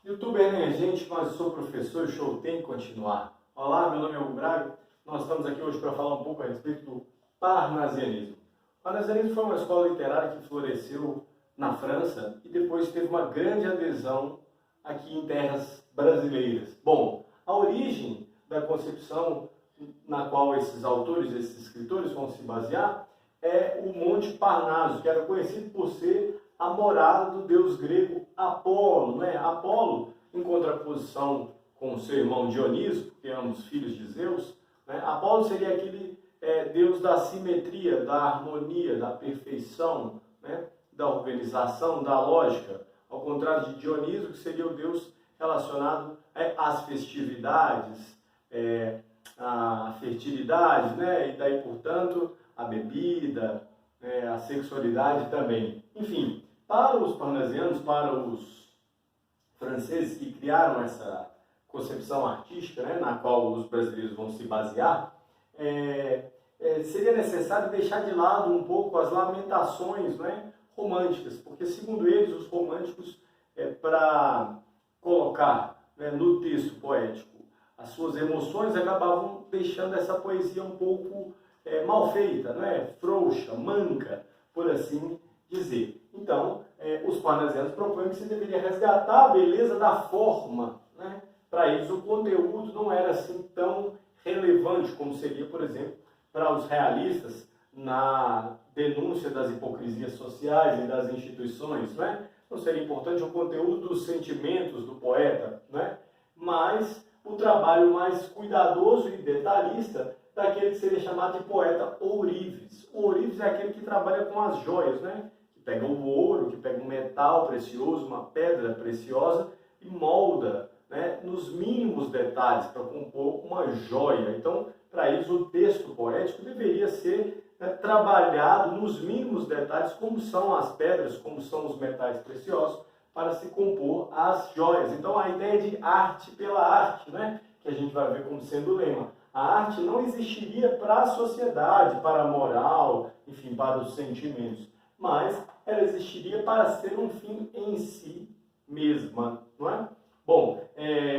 YouTube emergente, mas eu sou professor e o show tem que continuar. Olá, meu nome é Hugo Braga. Nós estamos aqui hoje para falar um pouco a respeito do parnasianismo. O parnasianismo foi uma escola literária que floresceu na França e depois teve uma grande adesão aqui em terras brasileiras. Bom, a origem da concepção na qual esses autores, esses escritores vão se basear é o Monte Parnaso, que era conhecido por ser a morada do deus grego Apolo, né? Apolo, em contraposição com seu irmão Dioniso, que eram os filhos de Zeus, né? Apolo seria aquele deus da simetria, da harmonia, da perfeição, né? Da organização, da lógica, ao contrário de Dioniso, que seria o deus relacionado às festividades, à fertilidade, né? E daí, portanto, a bebida, a sexualidade também. Enfim, para os parnasianos, para os franceses que criaram essa concepção artística, né, na qual os brasileiros vão se basear, seria necessário deixar de lado um pouco as lamentações, né, românticas, porque, segundo eles, os românticos, para colocar, né, no texto poético as suas emoções, acabavam deixando essa poesia um pouco mal feita, né, frouxa, manca, por assim dizer. Então, os parnasianos propõem que se deveria resgatar a beleza da forma, né? Para eles, o conteúdo não era assim tão relevante como seria, por exemplo, para os realistas na denúncia das hipocrisias sociais e das instituições, né? Não seria importante o conteúdo dos sentimentos do poeta, né? Mas o trabalho mais cuidadoso e detalhista daquele que seria chamado de poeta ourives. O ourives é aquele que trabalha com as joias, né? Que pega o ouro, que pega um metal precioso, uma pedra preciosa e molda, né, nos mínimos detalhes para compor uma joia. Então, para eles, o texto poético deveria ser, né, trabalhado nos mínimos detalhes, como são as pedras, como são os metais preciosos, para se compor as joias. Então, a ideia de arte pela arte, né, que a gente vai ver como sendo o lema. A arte não existiria para a sociedade, para a moral, enfim, para os sentimentos, mas ela existiria para ser um fim em si mesma, não é? Bom,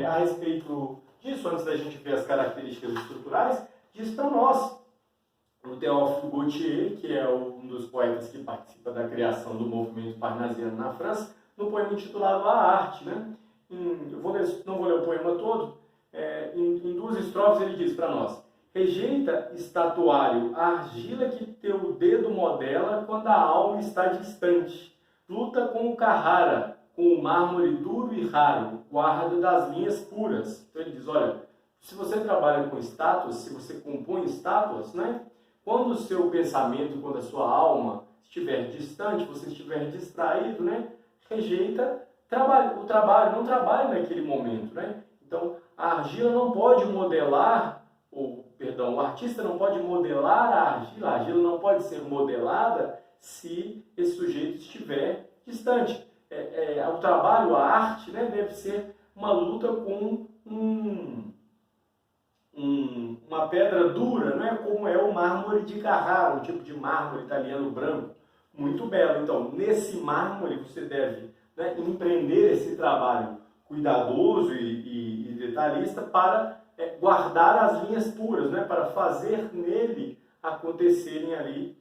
a respeito disso, antes da gente ver as características estruturais, diz para nós o Théophile Gautier, que é um dos poetas que participa da criação do movimento parnasiano na França, no poema intitulado A Arte, né? Não vou ler o poema todo. Em duas estrofes ele diz para nós: rejeita, estatuário, a argila que teu dedo modela quando a alma está distante. Luta com o Carrara, com o mármore duro e raro, guarda das linhas puras. Então ele diz, olha, se você trabalha com estátuas, se você compõe estátuas, né? Quando o seu pensamento, quando a sua alma estiver distante, você estiver distraído, né? Rejeita o trabalho, não trabalhe naquele momento, né? Então, a argila não pode modelar, o artista não pode modelar a argila não pode ser modelada se esse sujeito estiver distante. O trabalho, a arte, né, deve ser uma luta com uma pedra dura, né, como é o mármore de Carrara, um tipo de mármore italiano branco, muito belo. Então, nesse mármore você deve, né, empreender esse trabalho cuidadoso e detalhista para guardar as linhas puras, né, para fazer nele acontecerem ali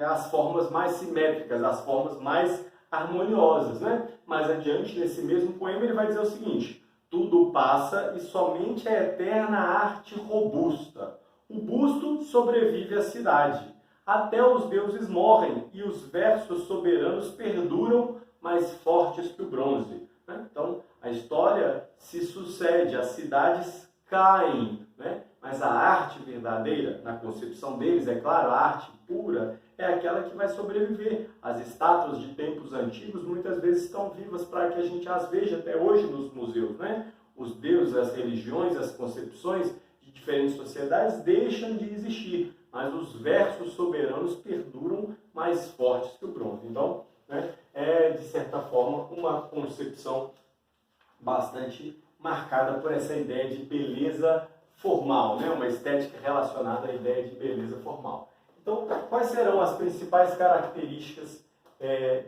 as formas mais simétricas, as formas mais harmoniosas, né? Mais adiante, nesse mesmo poema, ele vai dizer o seguinte: tudo passa e somente a eterna arte robusta. O busto sobrevive à cidade. Até os deuses morrem e os versos soberanos perduram mais fortes que o bronze. Né? Então, a história se sucede, as cidades caem, né? Mas a arte verdadeira, na concepção deles, é claro, a arte pura, é aquela que vai sobreviver. As estátuas de tempos antigos muitas vezes estão vivas para que a gente as veja até hoje nos museus, né? Os deuses, as religiões, as concepções de diferentes sociedades deixam de existir, mas os versos soberanos perduram mais fortes que o bronze. Então, né, de certa forma, uma concepção bastante marcada por essa ideia de beleza formal, né? Uma estética relacionada à ideia de beleza formal. Então, quais serão as principais características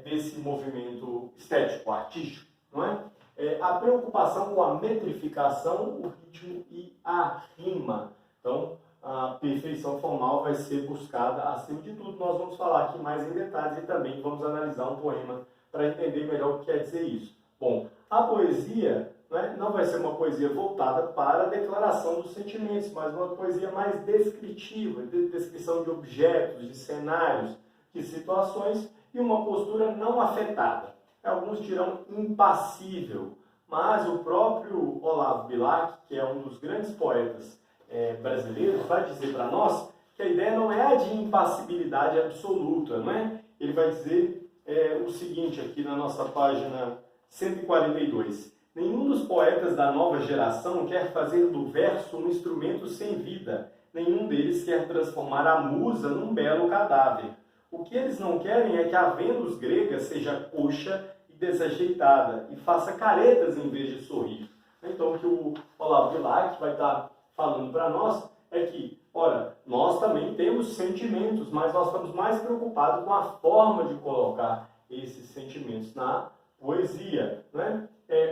desse movimento estético, artístico? Não é? a preocupação com a metrificação, o ritmo e a rima. Então, a perfeição formal vai ser buscada acima de tudo. Nós vamos falar aqui mais em detalhes e também vamos analisar um poema para entender melhor o que quer dizer isso. Bom, a poesia, né, não vai ser uma poesia voltada para a declaração dos sentimentos, mas uma poesia mais descritiva, de descrição de objetos, de cenários, de situações e uma postura não afetada. Alguns dirão impassível, mas o próprio Olavo Bilac, que é um dos grandes poetas brasileiros, vai dizer para nós que a ideia não é a de impassibilidade absoluta, não é? Ele vai dizer o seguinte aqui na nossa página 142. Nenhum dos poetas da nova geração quer fazer do verso um instrumento sem vida. Nenhum deles quer transformar a musa num belo cadáver. O que eles não querem é que a Vênus grega seja coxa e desajeitada e faça caretas em vez de sorrir. Então, o que o Olavo Bilac vai estar falando para nós é que, ora, nós também temos sentimentos, mas nós estamos mais preocupados com a forma de colocar esses sentimentos na poesia, né?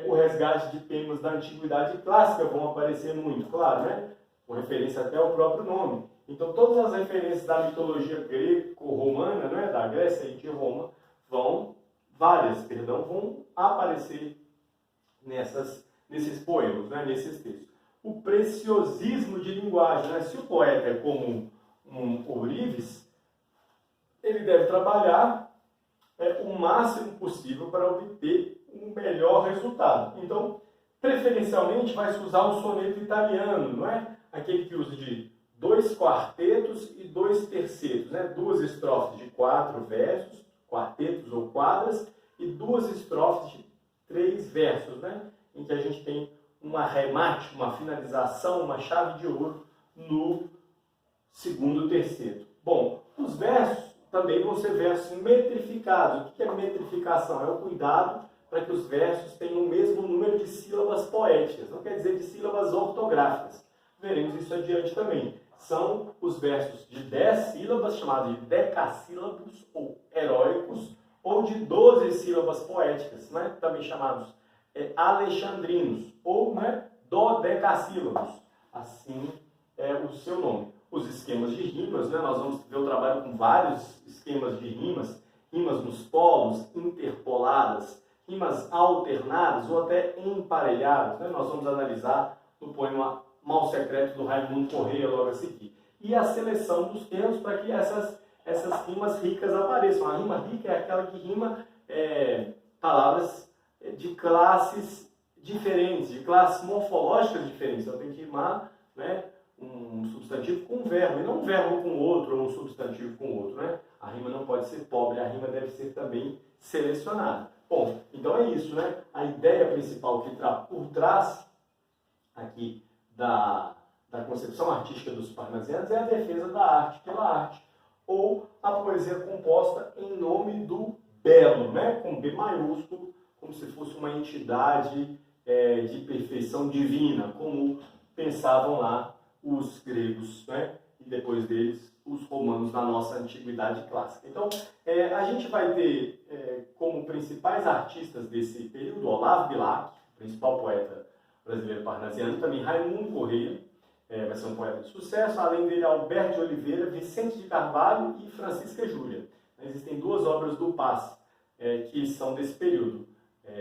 O resgate de temas da antiguidade clássica vão aparecer muito, claro, né? Com referência até ao próprio nome. Então, todas as referências da mitologia greco-romana, né, da Grécia e de Roma, vão aparecer nesses poemas, né, nesses textos. O preciosismo de linguagem, né? Se o poeta é como um ourives, ele deve trabalhar o máximo possível para obter um melhor resultado. Então, preferencialmente, vai se usar o soneto italiano, não é? Aquele que usa de 2 quartetos e 2 tercetos, né? 2 estrofes de 4 versos, quartetos ou quadras, e 2 estrofes de 3 versos, né? Em que a gente tem um arremate, uma finalização, uma chave de ouro no segundo terceto. Bom, os versos também vão ser versos metrificados. O que é metrificação? É o cuidado para que os versos tenham o mesmo número de sílabas poéticas, não quer dizer de sílabas ortográficas. Veremos isso adiante também. São os versos de 10 sílabas, chamados de decassílabos ou heróicos, ou de 12 sílabas poéticas, né? Também chamados alexandrinos, ou dodecassílabos. Assim é o seu nome. Os esquemas de rimas, né? Nós vamos ver o trabalho com vários esquemas de rimas, rimas nos polos, interpoladas, rimas alternadas ou até emparelhadas, né? Nós vamos analisar no poema Mal Secreto do Raimundo Corrêa logo a seguir. E a seleção dos termos para que essas rimas ricas apareçam. A rima rica é aquela que rima palavras de classes diferentes, de classes morfológicas diferentes. Então tem que rimar, né, um substantivo com um verbo, e não um verbo com outro, ou um substantivo com outro, né? A rima não pode ser pobre, a rima deve ser também selecionada. Bom, então é isso, né? A ideia principal que está por trás aqui da concepção artística dos parnasianos é a defesa da arte pela arte, ou a poesia composta em nome do belo, né? Com B maiúsculo, como se fosse uma entidade de perfeição divina, como pensavam lá os gregos, né? E depois deles os romanos na nossa antiguidade clássica. Então, a gente vai ter como principais artistas desse período Olavo Bilac, principal poeta brasileiro parnasiano, também Raimundo Corrêa, vai ser um poeta de sucesso, além dele Alberto de Oliveira, Vicente de Carvalho e Francisca Júlia. Existem 2 obras do Passe que são desse período.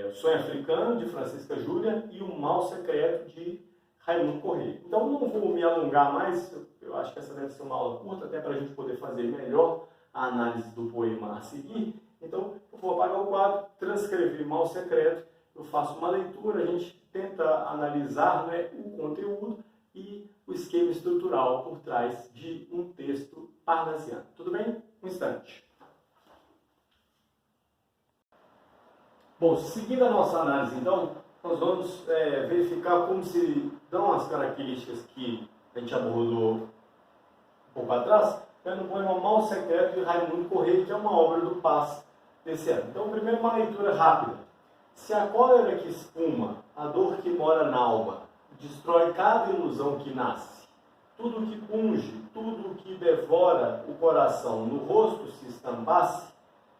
O Sonho Africano, de Francisca Júlia, e O Mal Secreto, de Raimundo Corrêa. Então, não vou me alongar mais, eu acho que essa deve ser uma aula curta, até para a gente poder fazer melhor a análise do poema a seguir. Então, eu vou apagar o quadro, transcrever Mal Secreto, eu faço uma leitura, a gente tenta analisar, né, o conteúdo e o esquema estrutural por trás de um texto parnasiano. Tudo bem? Um instante. Bom, seguindo a nossa análise, então, nós vamos verificar como se dão as características que a gente abordou um pouco atrás, no poema Mal Secreto de Raimundo Corrêa, que é uma obra do Passe desse ano. Então, primeiro uma leitura rápida. Se a cólera que espuma, a dor que mora na alma, destrói cada ilusão que nasce, tudo que punge, tudo que devora o coração no rosto se estampasse,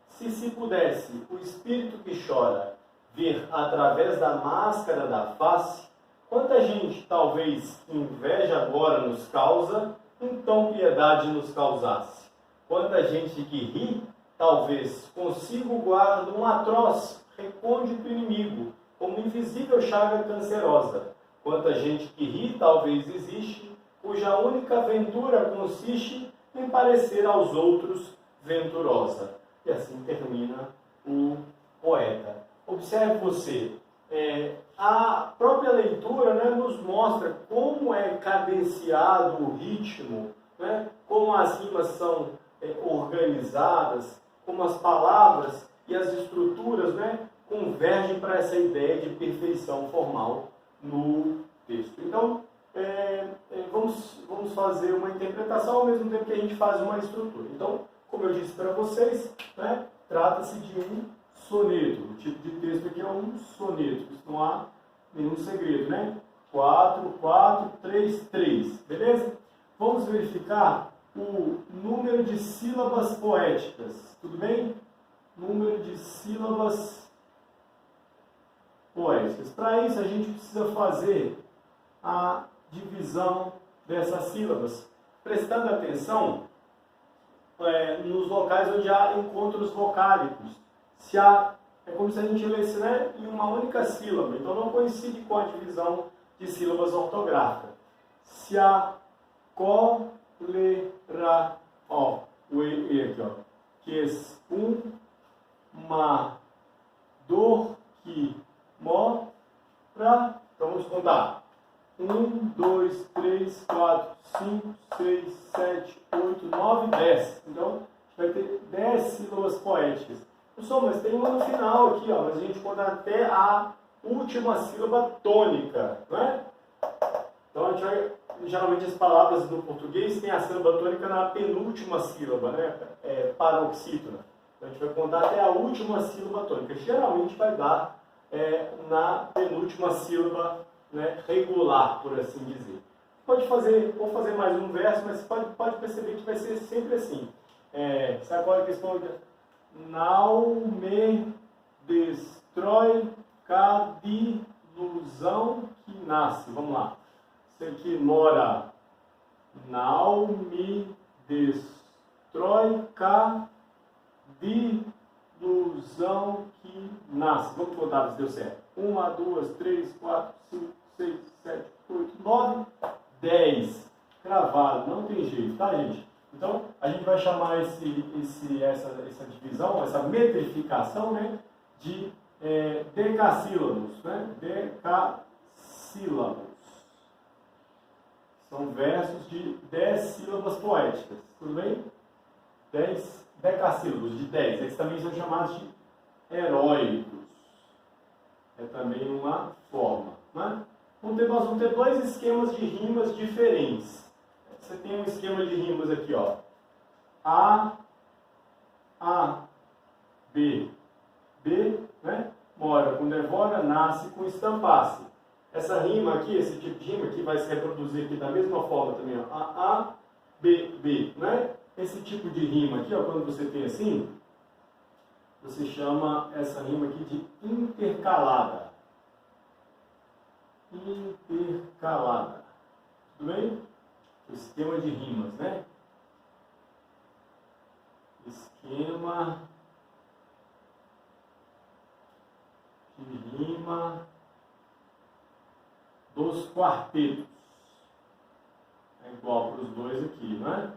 se pudesse o espírito que chora ver através da máscara da face, quanta gente talvez inveja agora nos causa, então piedade nos causasse. Quanta gente que ri, talvez consigo guarda um atroz, recôndito inimigo, como invisível chaga cancerosa. Quanta gente que ri, talvez existe, cuja única aventura consiste em parecer aos outros venturosa. E assim termina o poeta. Observe você, a própria leitura, né, nos mostra como é cadenciado o ritmo, né, como as rimas são organizadas, como as palavras e as estruturas, né, convergem para essa ideia de perfeição formal no texto. Então, vamos fazer uma interpretação ao mesmo tempo que a gente faz uma estrutura. Então, como eu disse para vocês, né, trata-se de um soneto. O tipo de texto aqui é um soneto. Isso não há nenhum segredo, né? 4, 4, 3, 3. Beleza? Vamos verificar o número de sílabas poéticas. Tudo bem? Número de sílabas poéticas. Para isso, a gente precisa fazer a divisão dessas sílabas, prestando atenção nos locais onde há encontros vocálicos. É como se a gente lesse, né, em uma única sílaba, então não coincide com a divisão de sílabas ortográficas. Se a, co, le, ra, ó, o e aqui, ó, ques, ma, dor, que, mo, ra. Então vamos contar. 1, 2, 3, 4, 5, 6, 7, 8, 9, 10. Então, a gente vai ter 10 sílabas poéticas. Pessoal, mas tem uma no final aqui, ó, mas a gente conta até a última sílaba tônica, não é? Então, a gente vai, geralmente as palavras do português têm a sílaba tônica na penúltima sílaba, né? Paroxítona. Então, a gente vai contar até a última sílaba tônica. Geralmente vai dar na penúltima sílaba, né, regular, por assim dizer. Vou fazer mais um verso, mas pode perceber que vai ser sempre assim. Sabe qual é a questão? Não me destrói cada ilusão que nasce. Vamos lá. Isso aqui mora. Não me destrói cada ilusão que nasce. Vamos contar se deu certo. 1, 2, 3, 4, 5, 6, 7, 8, 9, 10. Cravado, não tem jeito, tá, gente? Então, a gente vai chamar essa divisão, essa metrificação, né, de decassílabos, né? Decassílabos. São versos de 10 sílabas poéticas, tudo bem? 10 decassílabos, de 10. Eles também são chamados de heróicos. É também uma forma, né? Nós vamos ter dois esquemas de rimas diferentes. Você tem um esquema de rimas aqui, ó. A, B, né? Mora com devora, nasce com estampasse. Essa rima aqui, esse tipo de rima aqui vai se reproduzir aqui da mesma forma também, ó. A, B, né? Esse tipo de rima aqui, ó, quando você tem assim, você chama essa rima aqui de intercalada. Intercalada. Tudo bem? O esquema de rimas, né? Esquema de rima dos quartetos. É igual para os dois aqui, né?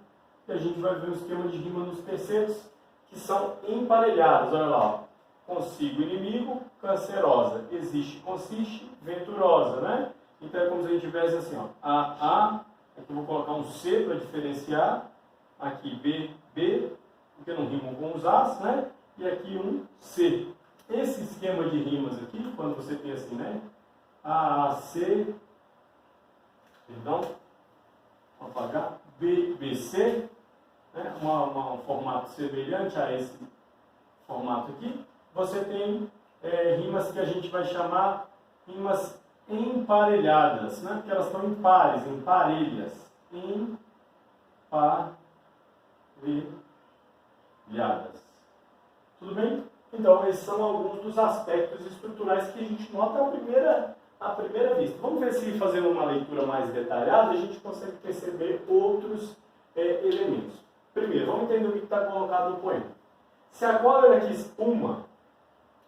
E a gente vai ver o esquema de rima nos terceiros, que são emparelhados. Olha lá, ó. Consigo inimigo, cancerosa. Existe, consiste, venturosa, né? Então é como se a gente tivesse assim, ó. Aqui eu vou colocar um C para diferenciar. Aqui B, porque não rimam com os As, né? E aqui um C. Esse esquema de rimas aqui, quando você tem assim, né? C, perdão, vou apagar, C, né? Um formato semelhante a esse formato aqui. Você tem rimas que a gente vai chamar rimas emparelhadas, né? Porque elas estão em pares, em parelhas. Emparelhadas. Tudo bem? Então, esses são alguns dos aspectos estruturais que a gente nota à primeira vista. Vamos ver se, fazendo uma leitura mais detalhada, a gente consegue perceber outros elementos. Primeiro, vamos entender o que está colocado no poema. Se a cólera que espuma,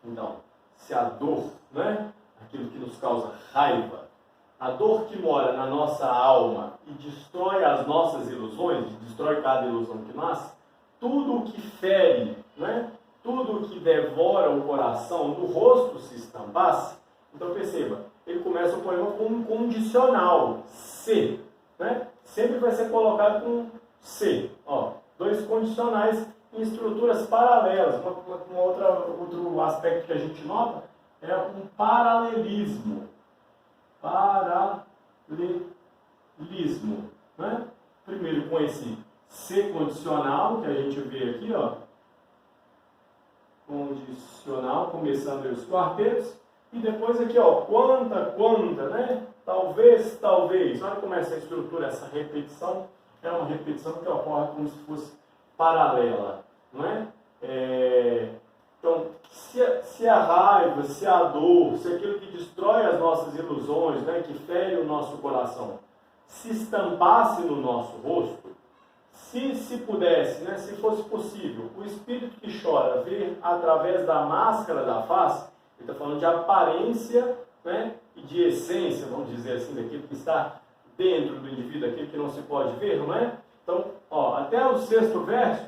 então, se a dor, né, aquilo que nos causa raiva, a dor que mora na nossa alma e destrói as nossas ilusões, destrói cada ilusão que nasce, tudo o que fere, né, tudo o que devora o coração, no rosto se estampasse. Então perceba, ele começa o poema com um condicional, se, né? Sempre vai ser colocado com se, ó, dois condicionais em estruturas paralelas. Outro aspecto que a gente nota é um paralelismo. Paralelismo, né? Primeiro com esse se condicional que a gente vê aqui, ó, condicional, começando os quartetos, e depois aqui, ó, quanta, né? Talvez. Olha como essa estrutura, essa repetição, é uma repetição que ocorre como se fosse paralela, não é? Então, se a raiva, se a dor, se aquilo que destrói as nossas ilusões, né, que fere o nosso coração, se estampasse no nosso rosto, se pudesse, né, se fosse possível, o espírito que chora ver através da máscara da face, ele está falando de aparência, né, e de essência, vamos dizer assim, daquilo que está dentro do indivíduo, aquilo que não se pode ver, não é? Então, ó, até o sexto verso,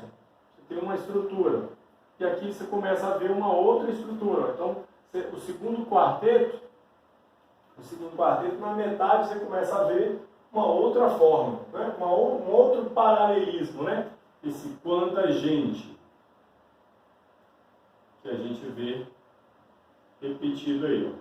você tem uma estrutura, e aqui você começa a ver uma outra estrutura. Então, o segundo quarteto, na metade você começa a ver uma outra forma, né? Um outro paralelismo, né? Esse quanta gente que a gente vê repetido aí.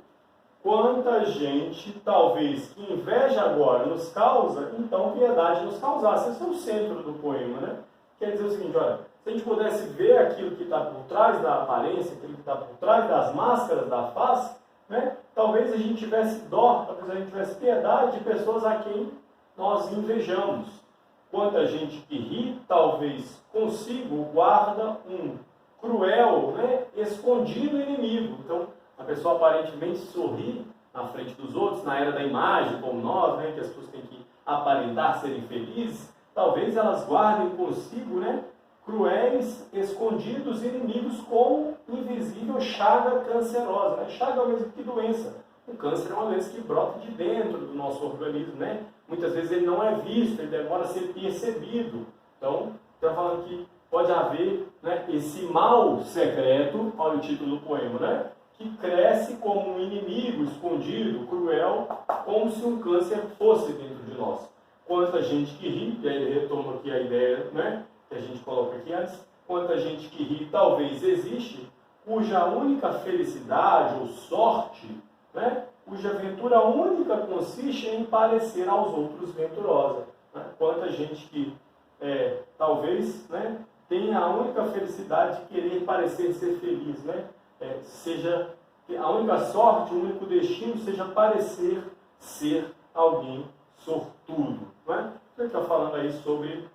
Quanta gente, talvez, que inveja agora nos causa, então piedade nos causasse. Esse é o centro do poema, né? Quer dizer o seguinte, olha, se a gente pudesse ver aquilo que está por trás da aparência, aquilo que está por trás das máscaras da face, né? Talvez a gente tivesse dó, talvez a gente tivesse piedade de pessoas a quem nós invejamos. Quanta gente que ri, talvez consigo guarda um cruel, né, escondido inimigo. Então, a pessoa aparentemente sorri na frente dos outros, na era da imagem, como nós, né, que as pessoas têm que aparentar serem felizes, talvez elas guardem consigo, né, cruéis, escondidos inimigos com invisível chaga cancerosa. Né? Chaga é o mesmo que doença. O câncer é uma doença que brota de dentro do nosso organismo, né? Muitas vezes ele não é visto, ele demora a ser percebido. Então, está falando que pode haver, né, esse mal secreto, olha o título do poema, né? Que cresce como um inimigo escondido, cruel, como se um câncer fosse dentro de nós. Quanta gente que ri, e aí ele retoma aqui a ideia, né, que a gente coloca aqui antes, quanta gente que ri talvez existe, cuja única felicidade ou sorte, né, cuja ventura única consiste em parecer aos outros venturosa. Né? Quanta gente que talvez, né, tenha a única felicidade de querer parecer ser feliz, né? Seja a única sorte, o único destino seja parecer ser alguém sortudo. Né? Ele está falando aí sobre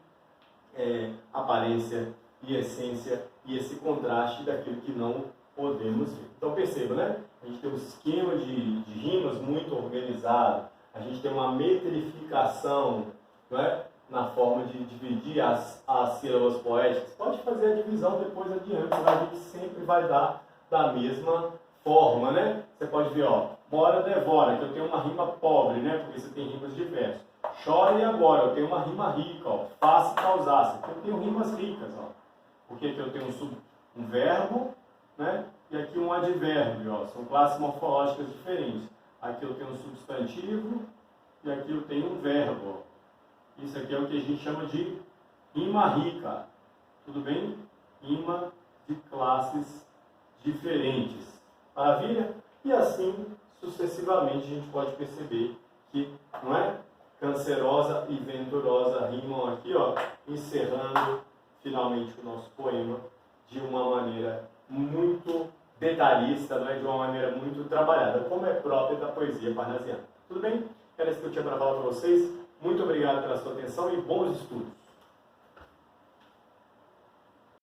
aparência e essência e esse contraste daquilo que não podemos ver. Então perceba, né? A gente tem um esquema de rimas muito organizado, a gente tem uma metrificação, né, na forma de dividir as sílabas poéticas. Pode fazer a divisão depois adiante, mas a gente sempre vai dar da mesma forma, né? Você pode ver, ó, bora, devora, que eu tenho uma rima pobre, né? Porque você tem rimas de verso. Chora e agora, eu tenho uma rima rica, ó. Faça e causasse, eu tenho rimas ricas, ó. Porque aqui eu tenho um verbo, né? E aqui um advérbio, ó. São classes morfológicas diferentes. Aqui eu tenho um substantivo e aqui eu tenho um verbo, ó. Isso aqui é o que a gente chama de rima rica. Tudo bem? Rima de classes diferentes. Maravilha? E assim, sucessivamente, a gente pode perceber que, não é? Cancerosa e venturosa rimam aqui, ó, encerrando finalmente o nosso poema de uma maneira muito detalhista, não é? De uma maneira muito trabalhada, como é própria da poesia parnasiana. Tudo bem? Era isso que eu tinha para falar para vocês. Muito obrigado pela sua atenção e bons estudos.